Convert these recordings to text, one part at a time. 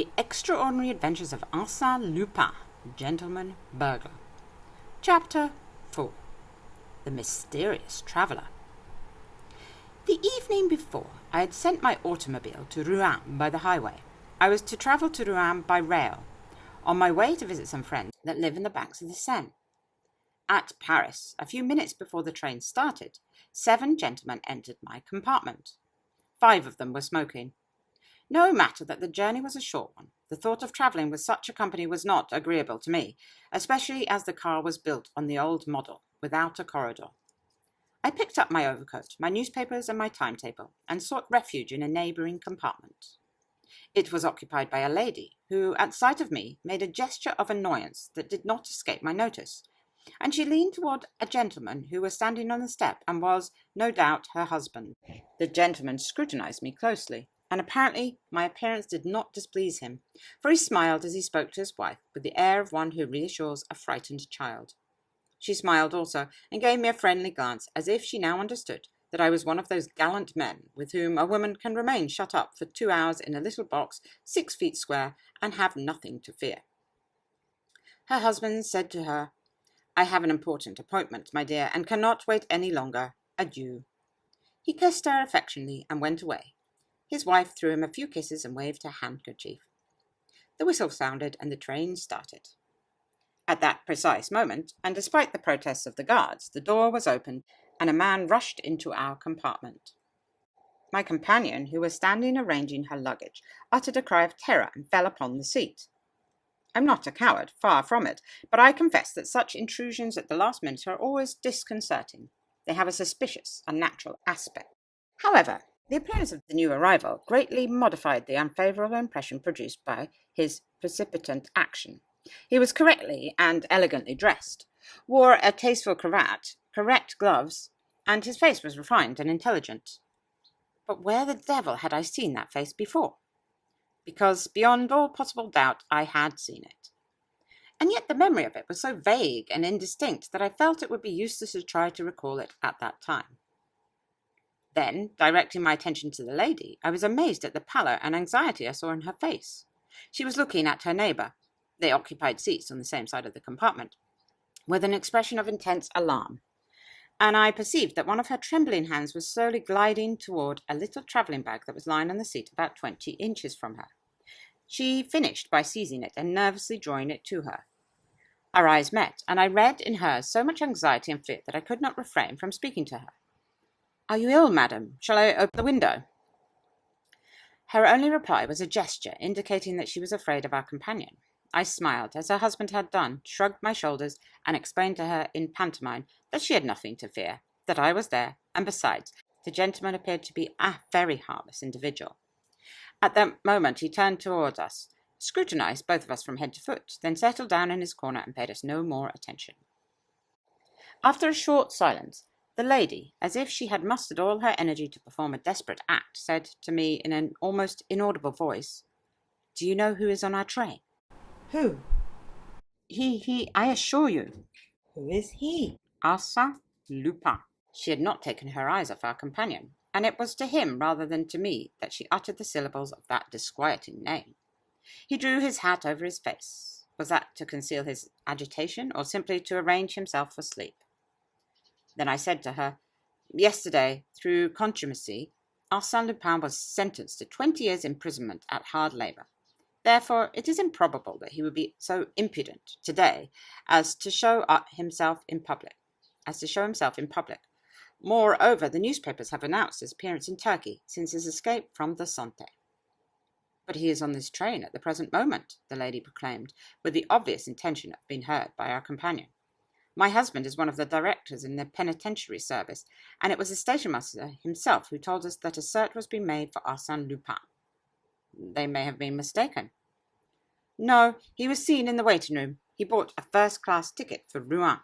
The Extraordinary Adventures of Arsene Lupin, Gentleman-Burglar. Chapter 4. The Mysterious Traveller. The evening before, I had sent my automobile to Rouen by the highway. I was to travel to Rouen by rail, on my way to visit some friends that live in the banks of the Seine. At Paris, a few minutes before the train started, 7 gentlemen entered my compartment. 5 of them were smoking. No matter that the journey was a short one, the thought of travelling with such a company was not agreeable to me, especially as the car was built on the old model, without a corridor. I picked up my overcoat, my newspapers, and my timetable, and sought refuge in a neighbouring compartment. It was occupied by a lady, who, at sight of me, made a gesture of annoyance that did not escape my notice, and she leaned toward a gentleman who was standing on the step and was, no doubt, her husband. The gentleman scrutinized me closely, and apparently my appearance did not displease him, for he smiled as he spoke to his wife with the air of one who reassures a frightened child. She smiled also, and gave me a friendly glance, as if she now understood that I was one of those gallant men with whom a woman can remain shut up for 2 hours in a little box 6 feet square and have nothing to fear. Her husband said to her, "I have an important appointment, my dear, and cannot wait any longer. Adieu." He kissed her affectionately and went away. His wife threw him a few kisses and waved her handkerchief. The whistle sounded and the train started. At that precise moment, and despite the protests of the guards, the door was opened and a man rushed into our compartment. My companion, who was standing arranging her luggage, uttered a cry of terror and fell upon the seat. I'm not a coward, far from it, but I confess that such intrusions at the last minute are always disconcerting. They have a suspicious, unnatural aspect. However, the appearance of the new arrival greatly modified the unfavourable impression produced by his precipitant action. He was correctly and elegantly dressed, wore a tasteful cravat, correct gloves, and his face was refined and intelligent. But where the devil had I seen that face before? Because, beyond all possible doubt, I had seen it. And yet the memory of it was so vague and indistinct that I felt it would be useless to try to recall it at that time. Then, directing my attention to the lady, I was amazed at the pallor and anxiety I saw in her face. She was looking at her neighbour. They occupied seats on the same side of the compartment, with an expression of intense alarm, and I perceived that one of her trembling hands was slowly gliding toward a little travelling bag that was lying on the seat about 20 inches from her. She finished by seizing it and nervously drawing it to her. Our eyes met, and I read in hers so much anxiety and fear that I could not refrain from speaking to her. "Are you ill, madam? Shall I open the window?" Her only reply was a gesture indicating that she was afraid of our companion. I smiled, as her husband had done, shrugged my shoulders, and explained to her in pantomime that she had nothing to fear, that I was there, and besides, the gentleman appeared to be a very harmless individual. At that moment he turned towards us, scrutinized both of us from head to foot, then settled down in his corner and paid us no more attention. After a short silence, the lady, as if she had mustered all her energy to perform a desperate act, said to me in an almost inaudible voice, "Do you know who is on our train?" "Who?" He, I assure you." "Who is he?" "Arsene Lupin." She had not taken her eyes off our companion, and it was to him rather than to me that she uttered the syllables of that disquieting name. He drew his hat over his face. Was that to conceal his agitation, or simply to arrange himself for sleep? Then I said to her, "Yesterday, through contumacy, Arsene Lupin was sentenced to 20 years' imprisonment at hard labour. Therefore, it is improbable that he would be so impudent today as to show himself in public. Moreover, the newspapers have announced his appearance in Turkey since his escape from the Santé." "But he is on this train at the present moment," the lady proclaimed, with the obvious intention of being heard by our companion. "My husband is one of the directors in the penitentiary service, and it was the station-master himself who told us that a search was being made for Arsene Lupin." "They may have been mistaken." "No, he was seen in the waiting room. He bought a first-class ticket for Rouen.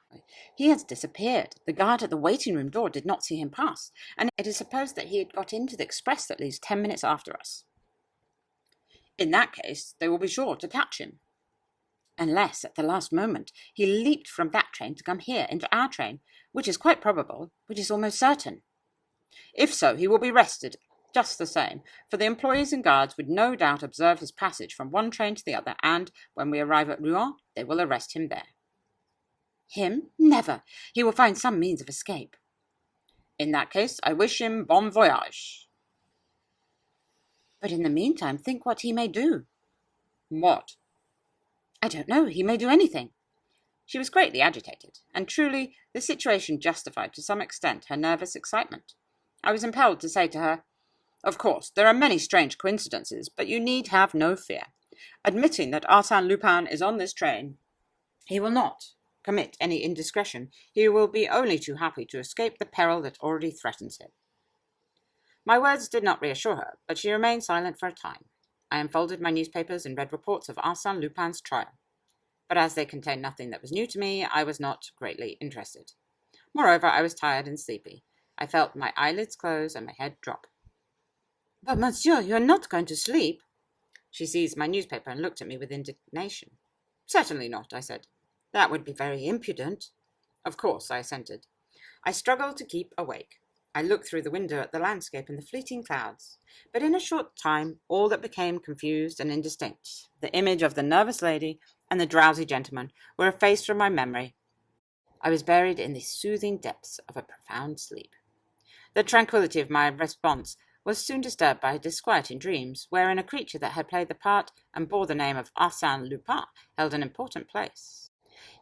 He has disappeared. The guard at the waiting-room door did not see him pass, and it is supposed that he had got into the express that leaves 10 minutes after us." "In that case, they will be sure to catch him." "Unless, at the last moment, he leaped from that train to come here into our train, which is quite probable, which is almost certain." "If so, he will be arrested just the same, for the employees and guards would no doubt observe his passage from one train to the other, and, when we arrive at Rouen, they will arrest him there. Him? Never! He will find some means of escape. In that case, I wish him bon voyage. But in the meantime, think what he may do. What? I don't know. He may do anything. She was greatly agitated, and truly the situation justified to some extent her nervous excitement. I was impelled to say to her, "Of course, there are many strange coincidences, but you need have no fear. Admitting that Arsene Lupin is on this train, he will not commit any indiscretion. He will be only too happy to escape the peril that already threatens him." My words did not reassure her, but she remained silent for a time. I unfolded my newspapers and read reports of Arsene Lupin's trial. But as they contained nothing that was new to me, I was not greatly interested. Moreover, I was tired and sleepy. I felt my eyelids close and my head drop. "But, monsieur, you are not going to sleep?" She seized my newspaper and looked at me with indignation. "Certainly not," I said. "That would be very impudent." "Of course," I assented. I struggled to keep awake. I looked through the window at the landscape and the fleeting clouds, but in a short time all that became confused and indistinct, the image of the nervous lady and the drowsy gentleman, were effaced from my memory. I was buried in the soothing depths of a profound sleep. The tranquillity of my response was soon disturbed by disquieting dreams, wherein a creature that had played the part and bore the name of Arsene Lupin held an important place.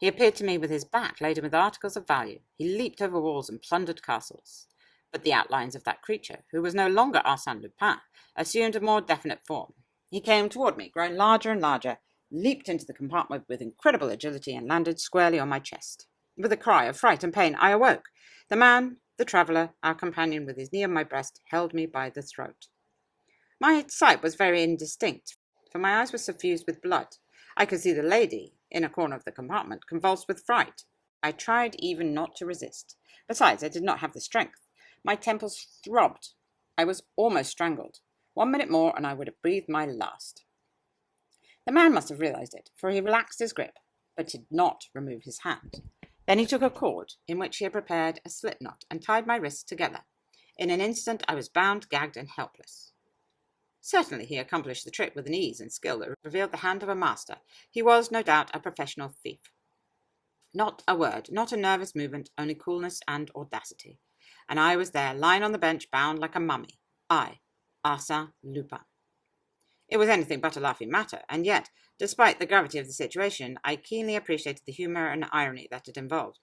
He appeared to me with his back laden with articles of value. He leaped over walls and plundered castles. But the outlines of that creature, who was no longer Arsene Lupin, assumed a more definite form. He came toward me, growing larger and larger, leaped into the compartment with incredible agility, and landed squarely on my chest. With a cry of fright and pain, I awoke. The man, the traveller, our companion, with his knee on my breast, held me by the throat. My sight was very indistinct, for my eyes were suffused with blood. I could see the lady, in a corner of the compartment, convulsed with fright. I tried even not to resist. Besides, I did not have the strength. My temples throbbed. I was almost strangled. 1 minute more, and I would have breathed my last. The man must have realized it, for he relaxed his grip, but did not remove his hand. Then he took a cord, in which he had prepared a slip knot, and tied my wrists together. In an instant I was bound, gagged, and helpless. Certainly he accomplished the trick with an ease and skill that revealed the hand of a master. He was, no doubt, a professional thief. Not a word, not a nervous movement, only coolness and audacity. And I was there, lying on the bench, bound like a mummy. I, Arsene Lupin. It was anything but a laughing matter, and yet, despite the gravity of the situation, I keenly appreciated the humour and irony that it involved.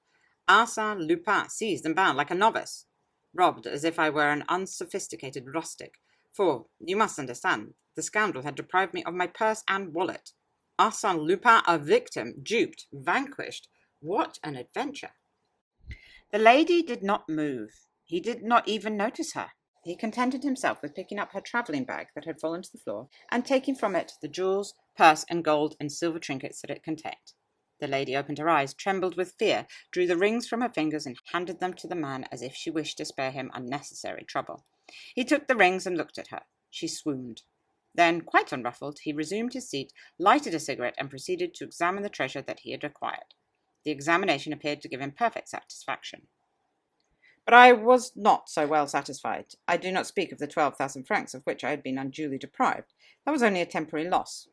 Arsene Lupin seized and bound like a novice, robbed as if I were an unsophisticated rustic, for, you must understand, the scoundrel had deprived me of my purse and wallet. Arsene Lupin a victim, duped, vanquished. What an adventure! The lady did not move. He did not even notice her. He contented himself with picking up her travelling bag that had fallen to the floor and taking from it the jewels, purse, and gold and silver trinkets that it contained. The lady opened her eyes, trembled with fear, drew the rings from her fingers, and handed them to the man as if she wished to spare him unnecessary trouble. He took the rings and looked at her. She swooned. Then, quite unruffled, he resumed his seat, lighted a cigarette, and proceeded to examine the treasure that he had acquired. The examination appeared to give him perfect satisfaction. But I was not so well satisfied. I do not speak of the 12,000 francs of which I had been unduly deprived. That was only a temporary loss,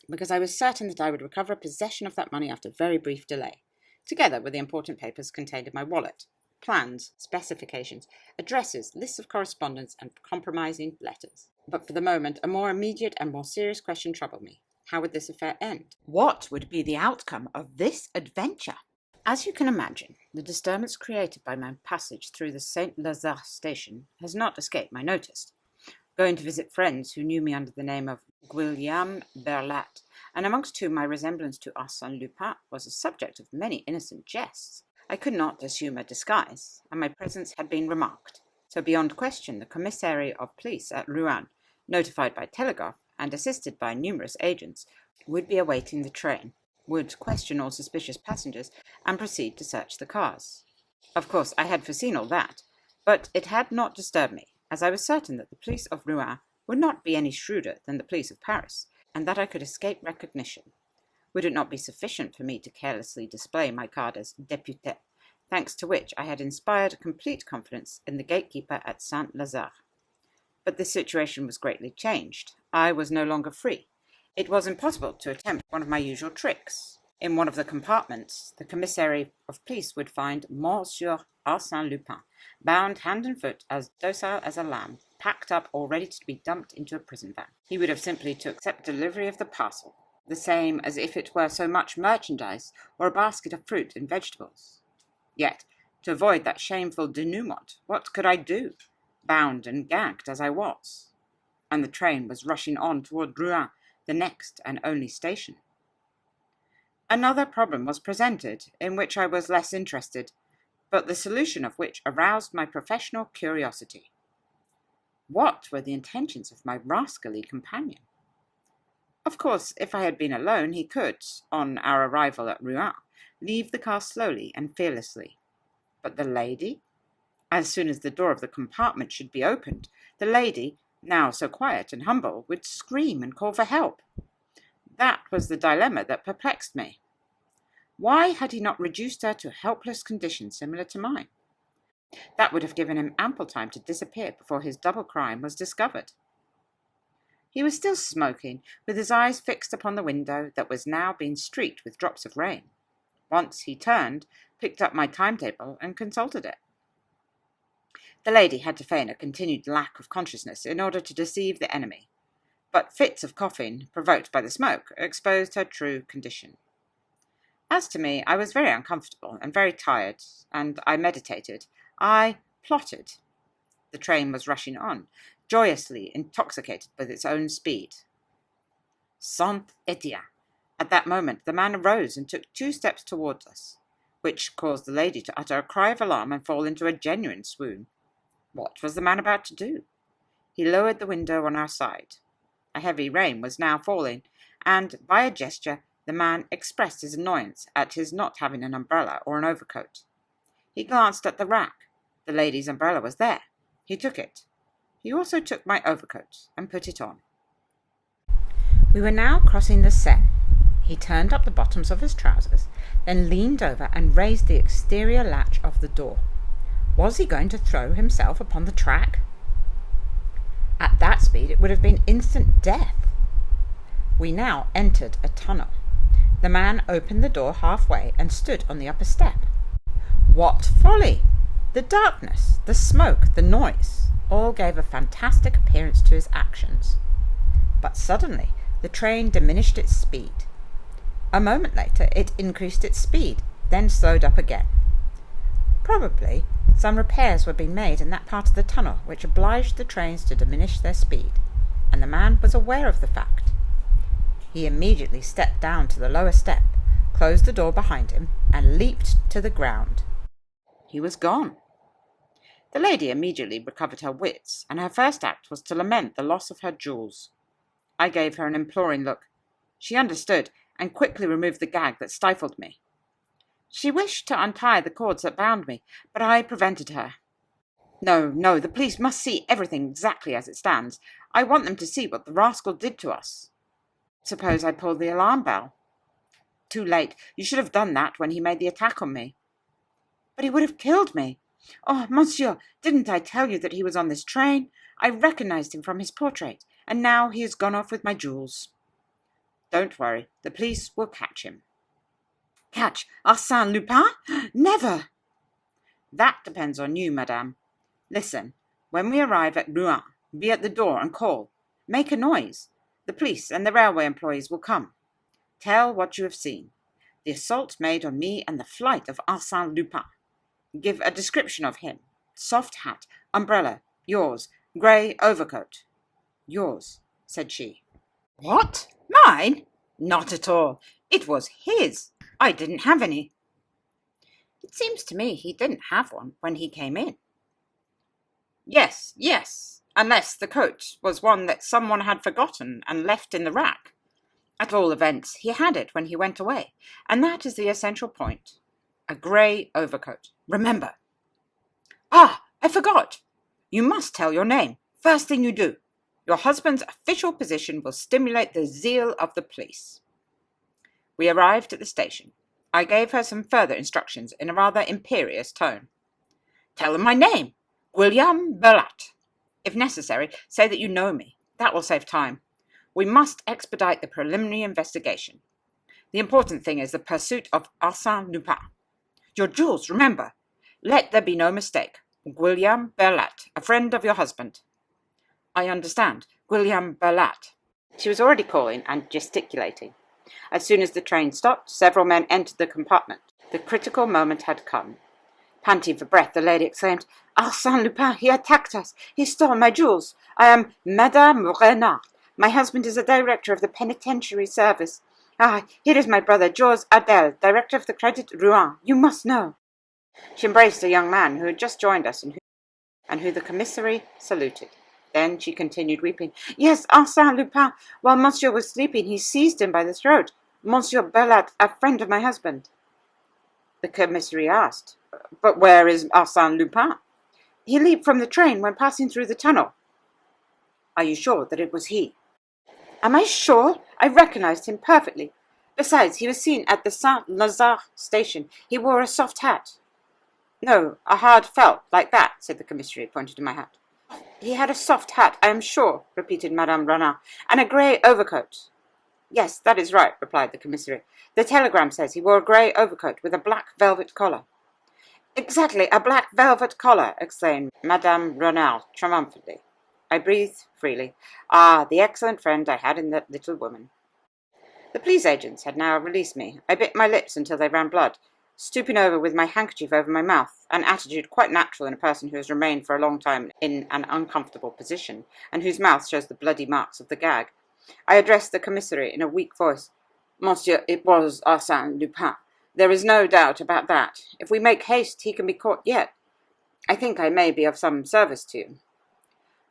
because I was certain that I would recover possession of that money after very brief delay, together with the important papers contained in my wallet, plans, specifications, addresses, lists of correspondence, and compromising letters. But for the moment, a more immediate and more serious question troubled me. How would this affair end? What would be the outcome of this adventure? As you can imagine, the disturbance created by my passage through the Saint-Lazare station has not escaped my notice. Going to visit friends who knew me under the name of Gentleman-Burglar, and amongst whom my resemblance to Arsene Lupin was a subject of many innocent jests, I could not assume a disguise, and my presence had been remarked. So beyond question, the commissary of police at Rouen, notified by telegraph and assisted by numerous agents, would be awaiting the train, would question all suspicious passengers, and proceed to search the cars. Of course, I had foreseen all that, but it had not disturbed me, as I was certain that the police of Rouen would not be any shrewder than the police of Paris, and that I could escape recognition. Would it not be sufficient for me to carelessly display my card as député, thanks to which I had inspired complete confidence in the gatekeeper at Saint-Lazare? But the situation was greatly changed. I was no longer free. It was impossible to attempt one of my usual tricks. In one of the compartments, the commissary of police would find Monsieur Arsene Lupin, bound hand and foot, as docile as a lamb, packed up all ready to be dumped into a prison van. He would have simply to accept delivery of the parcel, the same as if it were so much merchandise or a basket of fruit and vegetables. Yet, to avoid that shameful denouement, what could I do, bound and gagged as I was? And the train was rushing on toward Rouen, the next and only station. Another problem was presented, in which I was less interested, but the solution of which aroused my professional curiosity. What were the intentions of my rascally companion? Of course, if I had been alone, he could, on our arrival at Rouen, leave the car slowly and fearlessly. But the lady? As soon as the door of the compartment should be opened, the lady, now so quiet and humble, would scream and call for help. That was the dilemma that perplexed me. Why had he not reduced her to a helpless condition similar to mine? That would have given him ample time to disappear before his double crime was discovered. He was still smoking, with his eyes fixed upon the window that was now being streaked with drops of rain. Once he turned, picked up my timetable, and consulted it. The lady had to feign a continued lack of consciousness in order to deceive the enemy, but fits of coughing, provoked by the smoke, exposed her true condition. As to me, I was very uncomfortable and very tired, and I meditated. I plotted. The train was rushing on, joyously intoxicated with its own speed. Saint-Étienne! At that moment the man arose and took 2 steps towards us, which caused the lady to utter a cry of alarm and fall into a genuine swoon. What was the man about to do? He lowered the window on our side. A heavy rain was now falling, and by a gesture the man expressed his annoyance at his not having an umbrella or an overcoat. He glanced at the rack. The lady's umbrella was there. He took it. He also took my overcoat and put it on. We were now crossing the Seine. He turned up the bottoms of his trousers, then leaned over and raised the exterior latch of the door. Was he going to throw himself upon the track? At that speed it would have been instant death. We now entered a tunnel. The man opened the door halfway and stood on the upper step. What folly! The darkness, the smoke, the noise, all gave a fantastic appearance to his actions. But suddenly the train diminished its speed. A moment later it increased its speed, then slowed up again. Probably some repairs were being made in that part of the tunnel which obliged the trains to diminish their speed, and the man was aware of the fact. He immediately stepped down to the lower step, closed the door behind him, and leaped to the ground. He was gone. The lady immediately recovered her wits, and her first act was to lament the loss of her jewels. I gave her an imploring look. She understood, and quickly removed the gag that stifled me. She wished to untie the cords that bound me, but I prevented her. No, the police must see everything exactly as it stands. I want them to see what the rascal did to us. Suppose I pulled the alarm bell? Too late. You should have done that when he made the attack on me. But he would have killed me. Oh, monsieur, didn't I tell you that he was on this train? I recognized him from his portrait, and now he has gone off with my jewels. Don't worry, the police will catch him. Catch Arsene Lupin? Never! That depends on you, madame. Listen, when we arrive at Rouen, be at the door and call. Make a noise. The police and the railway employees will come. Tell what you have seen. The assault made on me and the flight of Arsene Lupin. Give a description of him. Soft hat, umbrella, yours, grey overcoat. Yours, said she. What? Mine? Not at all. It was his. I didn't have any. It seems to me he didn't have one when he came in. Yes, unless the coat was one that someone had forgotten and left in the rack. At all events, he had it when he went away, and that is the essential point. A grey overcoat. Remember. Ah, I forgot. You must tell your name. First thing you do. Your husband's official position will stimulate the zeal of the police. We arrived at the station. I gave her some further instructions in a rather imperious tone. Tell them my name. William Berlat. If necessary, say that you know me. That will save time. We must expedite the preliminary investigation. The important thing is the pursuit of Arsene Lupin. Your jewels, remember. Let there be no mistake. Guillaume-Burglar, a friend of your husband. I understand. Guillaume-Burglar. She was already calling and gesticulating. As soon as the train stopped, several men entered the compartment. The critical moment had come. Panting for breath, the lady exclaimed, Arsene Lupin, he attacked us. He stole my jewels. I am Madame Renard. My husband is a director of the penitentiary service. Here is my brother, Georges Adel, director of the Credit Rouen. You must know. She embraced a young man who had just joined us and who the commissary saluted. Then she continued weeping. Yes, Arsene Lupin. While Monsieur was sleeping, he seized him by the throat. Monsieur Burglar, a friend of my husband. The commissary asked, But where is Arsene Lupin? He leaped from the train when passing through the tunnel. Are you sure that it was he? Am I sure? I recognized him perfectly. Besides, he was seen at the Saint-Lazare station. He wore a soft hat. No, a hard felt, like that, said the commissary, pointing to my hat. He had a soft hat, I am sure, repeated Madame Renard, and a grey overcoat. Yes, that is right, replied the commissary. The telegram says he wore a grey overcoat with a black velvet collar. Exactly, a black velvet collar, exclaimed Madame Renard triumphantly. I breathed freely. The excellent friend I had in that little woman. The police agents had now released me. I bit my lips until they ran blood, stooping over with my handkerchief over my mouth, an attitude quite natural in a person who has remained for a long time in an uncomfortable position, and whose mouth shows the bloody marks of the gag. I addressed the commissary in a weak voice. Monsieur, it was Arsene Lupin. There is no doubt about that. If we make haste, he can be caught yet. I think I may be of some service to you.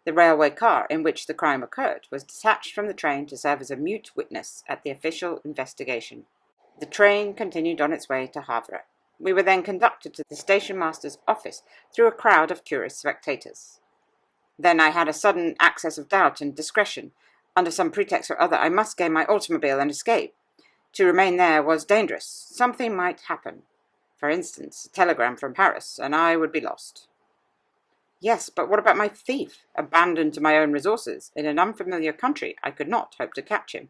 The railway car in which the crime occurred was detached from the train to serve as a mute witness at the official investigation. The train continued on its way to Havre. We were then conducted to the station master's office through a crowd of curious spectators. Then I had a sudden access of doubt and discretion. Under some pretext or other, I must gain my automobile and escape. To remain there was dangerous. Something might happen. For instance, a telegram from Paris, and I would be lost. Yes, but what about my thief? Abandoned to my own resources, in an unfamiliar country, I could not hope to catch him.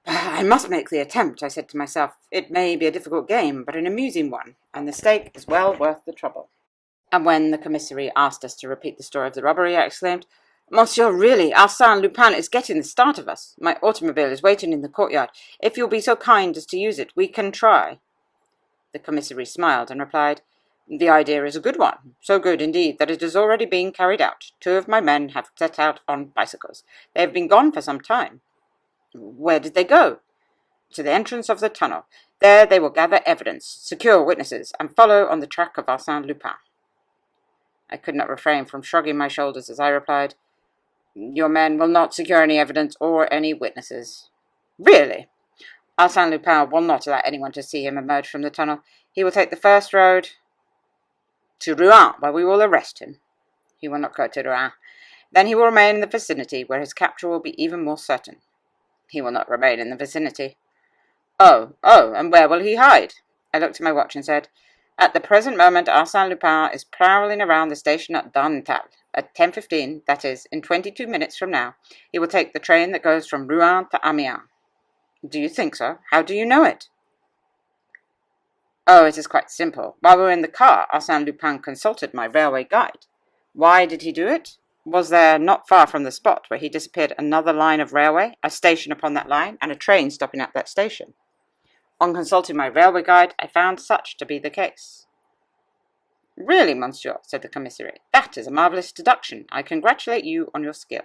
I must make the attempt, I said to myself. It may be a difficult game, but an amusing one, and the stake is well worth the trouble. And when the commissary asked us to repeat the story of the robbery, I exclaimed, Monsieur, really, Arsene Lupin is getting the start of us. My automobile is waiting in the courtyard. If you'll be so kind as to use it, we can try. The commissary smiled and replied, The idea is a good one, so good indeed that it is already being carried out. 2 of my men have set out on bicycles. They have been gone for some time. Where did they go? To the entrance of the tunnel. There they will gather evidence, secure witnesses, and follow on the track of Arsene Lupin. I could not refrain from shrugging my shoulders as I replied, Your men will not secure any evidence or any witnesses. Really? Arsene Lupin will not allow anyone to see him emerge from the tunnel. He will take the first road to Rouen, where we will arrest him. He will not go to Rouen. Then he will remain in the vicinity, where his capture will be even more certain. He will not remain in the vicinity. Oh, and where will he hide? I looked at my watch and said, At the present moment, Arsene Lupin is prowling around the station at Dantal. At 10:15, that is, in 22 minutes from now, he will take the train that goes from Rouen to Amiens. Do you think so? How do you know it? Oh, it is quite simple. While we were in the car, Arsene Lupin consulted my railway guide. Why did he do it? Was there, not far from the spot where he disappeared, another line of railway, a station upon that line, and a train stopping at that station? On consulting my railway guide, I found such to be the case. Really, monsieur, said the commissary, that is a marvellous deduction. I congratulate you on your skill.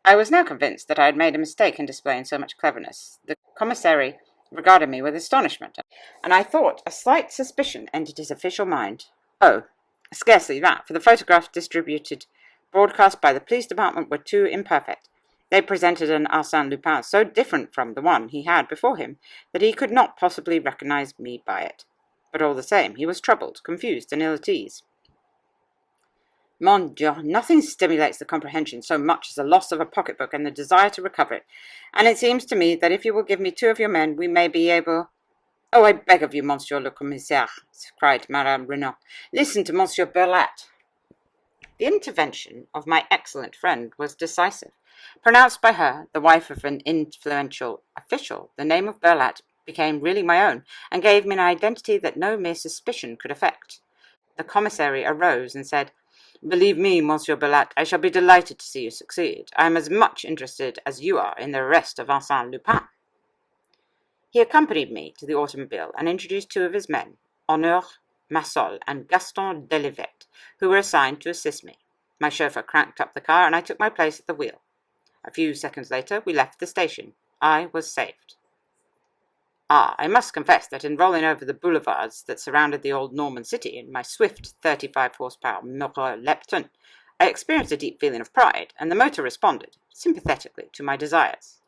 I was now convinced that I had made a mistake in displaying so much cleverness. The commissary regarded me with astonishment, and I thought a slight suspicion entered his official mind. Oh, scarcely that, for the photographs distributed broadcast by the police department were too imperfect. They presented an Arsene Lupin so different from the one he had before him that he could not possibly recognize me by it. But all the same, he was troubled, confused, and ill at ease. Mon Dieu, nothing stimulates the comprehension so much as the loss of a pocketbook and the desire to recover it, and it seems to me that if you will give me 2 of your men, we may be able— Oh, I beg of you, Monsieur le Commissaire, cried Madame Renaud. Listen to Monsieur Burglar. The intervention of my excellent friend was decisive. Pronounced by her, the wife of an influential official, the name of Berlat became really my own, and gave me an identity that no mere suspicion could affect. The commissary arose and said, "Believe me, Monsieur Berlat, I shall be delighted to see you succeed. I am as much interested as you are in the arrest of Arsene Lupin." He accompanied me to the automobile and introduced two of his men, Honor Massol and Gaston Delivet, who were assigned to assist me. My chauffeur cranked up the car and I took my place at the wheel. A few seconds later we left the station. I was saved. I must confess that in rolling over the boulevards that surrounded the old Norman city in my swift 35-horsepower Maurice Leblanc, I experienced a deep feeling of pride, and the motor responded sympathetically to my desires.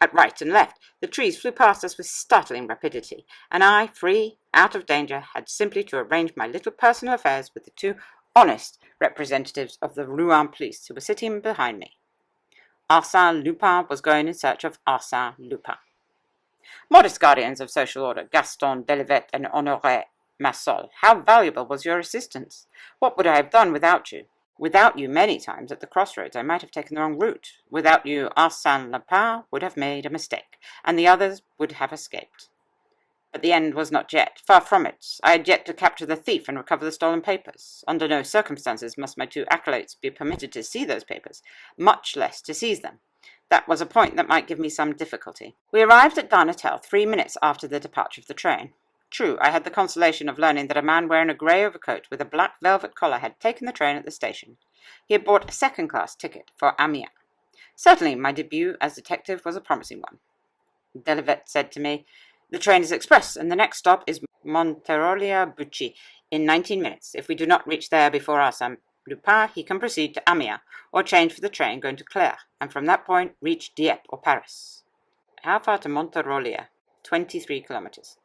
At right and left, the trees flew past us with startling rapidity, and I, free, out of danger, had simply to arrange my little personal affairs with the two honest representatives of the Rouen police who were sitting behind me. Arsene Lupin was going in search of Arsene Lupin. Modest guardians of social order, Gaston Delivet and Honoré Massol, how valuable was your assistance! What would I have done without you? Without you, many times at the crossroads, I might have taken the wrong route. Without you, Arsene Lupin would have made a mistake, and the others would have escaped. But the end was not yet. Far from it. I had yet to capture the thief and recover the stolen papers. Under no circumstances must my two acolytes be permitted to see those papers, much less to seize them. That was a point that might give me some difficulty. We arrived at Darnetal 3 minutes after the departure of the train. True, I had the consolation of learning that a man wearing a grey overcoat with a black velvet collar had taken the train at the station. He had bought a second-class ticket for Amiens. Certainly, my debut as detective was a promising one. Delivet said to me, "The train is express, and the next stop is Monterolia-Bucci in 19 minutes. If we do not reach there before Arsene Lupin, he can proceed to Amiens, or change for the train going to Clare, and from that point reach Dieppe or Paris." How far to Monterolia? 23 kilometers.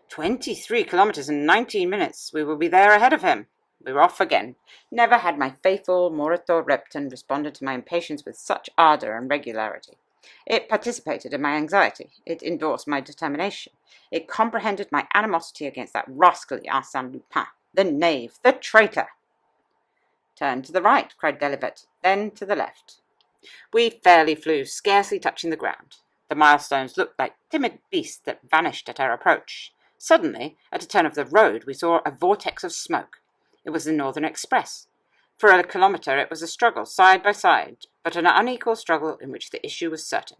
23 kilometers in 19 minutes. We will be there ahead of him. We were off again. Never had my faithful Maurice Leblanc responded to my impatience with such ardor and regularity. It participated in my anxiety. It endorsed my determination. It comprehended my animosity against that rascally Arsene Lupin, the knave, the traitor. "Turn to the right," cried Delivet, then to the left. We fairly flew, scarcely touching the ground. The milestones looked like timid beasts that vanished at our approach. Suddenly, at a turn of the road, we saw a vortex of smoke. It was the Northern Express. For a kilometre it was a struggle, side by side, but an unequal struggle in which the issue was certain.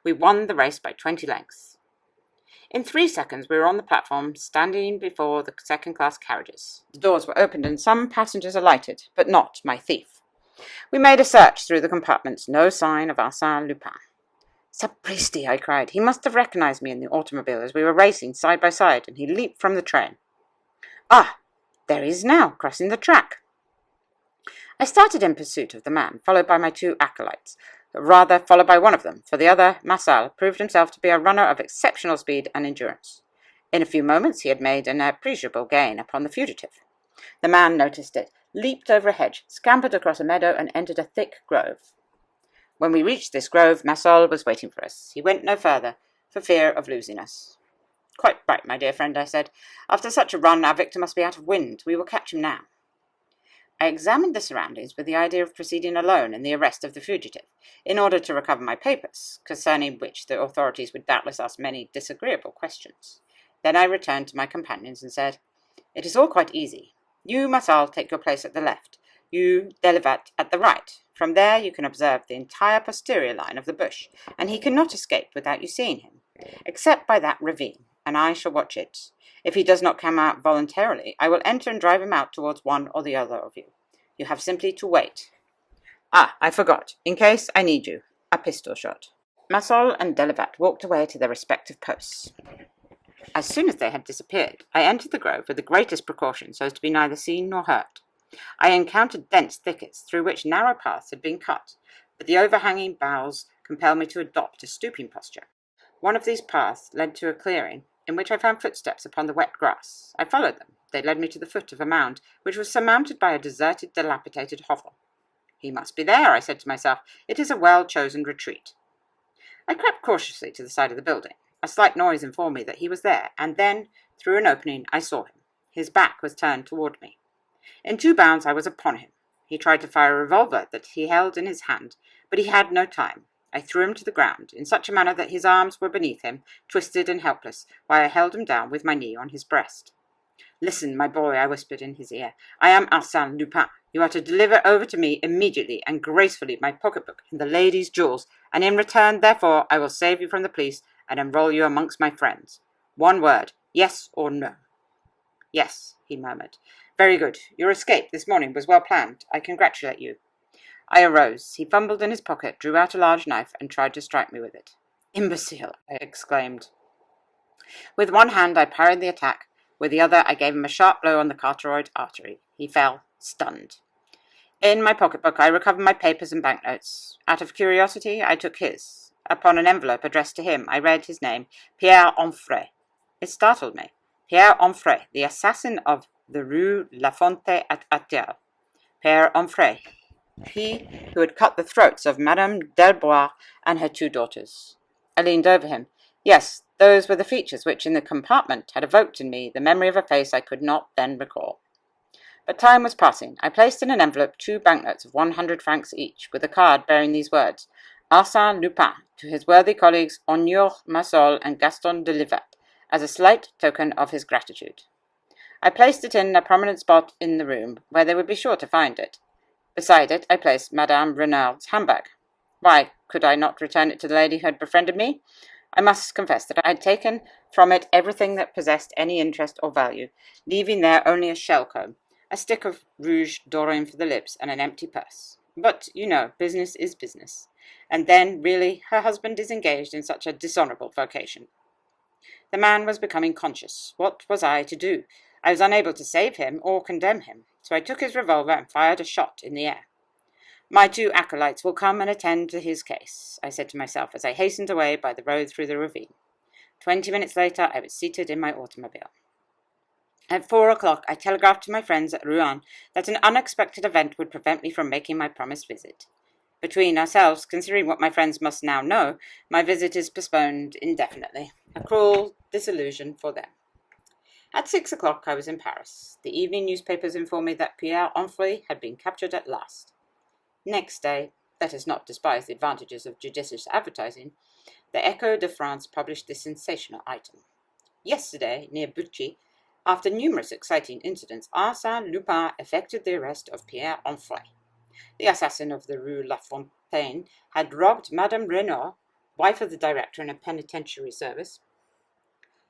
We won the race by 20 lengths. In 3 seconds we were on the platform, standing before the second-class carriages. The doors were opened and some passengers alighted, but not my thief. We made a search through the compartments. No sign of Arsene Lupin. "Sapristi!" I cried. "He must have recognized me in the automobile as we were racing side by side, and he leaped from the train. Ah, there he is now, crossing the track." I started in pursuit of the man, followed by my two acolytes, rather followed by one of them, for the other, Massol, proved himself to be a runner of exceptional speed and endurance. In a few moments he had made an appreciable gain upon the fugitive. The man noticed it, leaped over a hedge, scampered across a meadow, and entered a thick grove. When we reached this grove, Massol was waiting for us. He went no further, for fear of losing us. "Quite right, my dear friend," I said. "After such a run, our victor must be out of wind. We will catch him now." I examined the surroundings with the idea of proceeding alone in the arrest of the fugitive, in order to recover my papers, concerning which the authorities would doubtless ask many disagreeable questions. Then I returned to my companions and said, "It is all quite easy. You, Massol, take your place at the left. You, Delivet, at the right. From there you can observe the entire posterior line of the bush, and he cannot escape without you seeing him, except by that ravine, and I shall watch it. If he does not come out voluntarily, I will enter and drive him out towards one or the other of you. You have simply to wait. Ah, I forgot. In case I need you, a pistol shot." Massol and Delivet walked away to their respective posts. As soon as they had disappeared, I entered the grove with the greatest precaution so as to be neither seen nor heard. I encountered dense thickets through which narrow paths had been cut, but the overhanging boughs compelled me to adopt a stooping posture. One of these paths led to a clearing, in which I found footsteps upon the wet grass. I followed them. They led me to the foot of a mound, which was surmounted by a deserted, dilapidated hovel. "He must be there," I said to myself. "It is a well-chosen retreat." I crept cautiously to the side of the building. A slight noise informed me that he was there, and then, through an opening, I saw him. His back was turned toward me. In 2 bounds I was upon him. He tried to fire a revolver that he held in his hand, but he had no time. I threw him to the ground, in such a manner that his arms were beneath him, twisted and helpless, while I held him down with my knee on his breast. "Listen, my boy," I whispered in his ear. "I am Arsene Lupin. You are to deliver over to me immediately and gracefully my pocketbook and the lady's jewels, and in return, therefore, I will save you from the police and enroll you amongst my friends. One word, yes or no." "Yes," he murmured. "Very good. Your escape this morning was well planned. I congratulate you." I arose. He fumbled in his pocket, drew out a large knife, and tried to strike me with it. "Imbecile!" I exclaimed. With one hand I parried the attack. With the other I gave him a sharp blow on the carotid artery. He fell, stunned. In my pocketbook I recovered my papers and banknotes. Out of curiosity I took his. Upon an envelope addressed to him I read his name, Pierre Onfray. It startled me. Pierre Onfray, the assassin of the Rue La Fonte at Atel. Pierre Onfray, he who had cut the throats of Madame Delbois and her 2 daughters. I leaned over him. Yes, those were the features which in the compartment had evoked in me the memory of a face I could not then recall. But time was passing. I placed in an envelope 2 banknotes of 100 francs each, with a card bearing these words, Arsène Lupin, to his worthy colleagues Ognor Massol and Gaston de Livat, as a slight token of his gratitude. I placed it in a prominent spot in the room, where they would be sure to find it. Beside it I placed Madame Renard's handbag. Why could I not return it to the lady who had befriended me? I must confess that I had taken from it everything that possessed any interest or value, leaving there only a shell comb, a stick of rouge doré for the lips, and an empty purse. But, you know, business is business. And then, really, her husband is engaged in such a dishonourable vocation. The man was becoming conscious. What was I to do? I was unable to save him or condemn him, so I took his revolver and fired a shot in the air. "My 2 acolytes will come and attend to his case," I said to myself as I hastened away by the road through the ravine. 20 minutes later I was seated in my automobile. At 4 o'clock I telegraphed to my friends at Rouen that an unexpected event would prevent me from making my promised visit. Between ourselves, considering what my friends must now know, my visit is postponed indefinitely. A cruel disillusion for them. At 6 o'clock I was in Paris. The evening newspapers informed me that Pierre Onfray had been captured at last. Next day, let us not despise the advantages of judicious advertising, the Echo de France published this sensational item. Yesterday, near Buchy, after numerous exciting incidents, Arsène Lupin effected the arrest of Pierre Onfray. The assassin of the Rue La Fontaine had robbed Madame Renaud, wife of the director in a penitentiary service,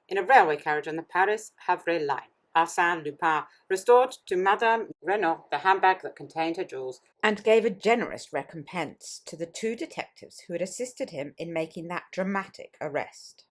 in a railway carriage on the Paris-Havre line. Arsène Lupin restored to Madame Renaud the handbag that contained her jewels and gave a generous recompense to the 2 detectives who had assisted him in making that dramatic arrest.